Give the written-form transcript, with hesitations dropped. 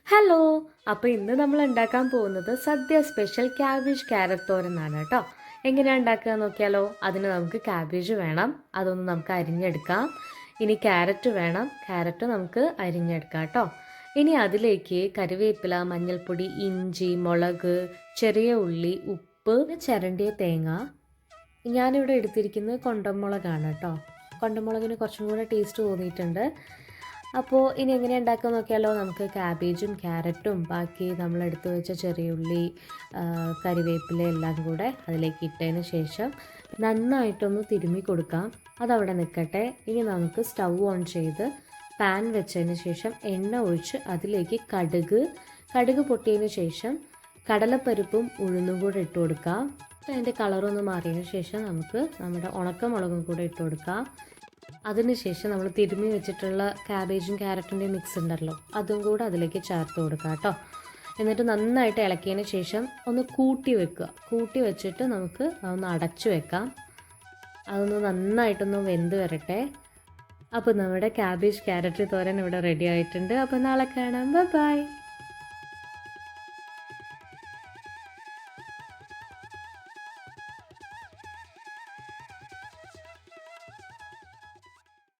Hello. അപ്പോൾ ഇന്ന് നമ്മൾ ഉണ്ടാക്കാൻ പോകുന്നത് സദ്യ സ്പെഷ്യൽ ക്യാബേജ് ക്യാരറ്റ് തോരനാണ് കേട്ടോ. എങ്ങനെയാണ് ഉണ്ടാക്കുക നോക്കിയാലോ. അതിന് നമുക്ക് ക്യാബേജ് വേണം, അതൊന്ന് നമുക്ക് അരിഞ്ഞെടുക്കാം. ഇനി ക്യാരറ്റ് വേണം, ക്യാരറ്റ് നമുക്ക് അരിഞ്ഞെടുക്കാം കേട്ടോ. ഇനി അതിലേക്ക് കറിവേപ്പില, മഞ്ഞൾപ്പൊടി, ഇഞ്ചി, മുളക്, ചെറിയ ഉള്ളി, ഉപ്പ്, ചിരണ്ടിയ തേങ്ങ. ഞാനിവിടെ എടുത്തിരിക്കുന്നത് കൊണ്ടമുളകാണ് കേട്ടോ. കൊണ്ടമുളകിന് കുറച്ചും കൂടെ ടേസ്റ്റ് തോന്നിയിട്ടുണ്ട്. അപ്പോൾ ഇനി എങ്ങനെ ഉണ്ടാക്കുക നോക്കിയാലോ. നമുക്ക് ക്യാബേജും ക്യാരറ്റും ബാക്കി നമ്മൾ എടുത്തു വെച്ച ചെറിയ ഉള്ളി, കറിവേപ്പില എല്ലാം കൂടെ അതിലേക്ക് ഇട്ടതിന് ശേഷം നന്നായിട്ടൊന്ന് തിരുമ്മി കൊടുക്കാം. അതവിടെ നിൽക്കട്ടെ. ഇനി നമുക്ക് സ്റ്റൗ ഓൺ ചെയ്ത് പാൻ വെച്ചതിന് ശേഷം എണ്ണ ഒഴിച്ച് അതിലേക്ക് കടുക് പൊട്ടിയതിന് ശേഷം കടലപ്പരിപ്പും ഉഴുന്നും കൂടെ ഇട്ട് കൊടുക്കാം. അതിൻ്റെ കളറൊന്ന് മാറിയതിന് ശേഷം നമുക്ക് നമ്മുടെ ഉണക്കമുളകും കൂടെ ഇട്ട് കൊടുക്കാം. അതിനുശേഷം നമ്മൾ തിരുമ്മി വെച്ചിട്ടുള്ള ക്യാബേജും ക്യാരറ്റിൻ്റെയും മിക്സ് ഉണ്ടല്ലോ, അതും കൂടെ അതിലേക്ക് ചേർത്ത് കൊടുക്കുക കേട്ടോ. എന്നിട്ട് നന്നായിട്ട് ഇളക്കിയതിന് ശേഷം ഒന്ന് കൂട്ടി വെച്ചിട്ട് നമുക്ക് അതൊന്ന് അടച്ചു വെക്കാം. അതൊന്ന് നന്നായിട്ടൊന്ന് വെന്ത് വരട്ടെ. അപ്പോൾ നമ്മുടെ ക്യാബേജ് ക്യാരറ്റ് തോരൻ ഇവിടെ റെഡി ആയിട്ടുണ്ട്. അപ്പോൾ നാളെ കാണാം. ബൈ.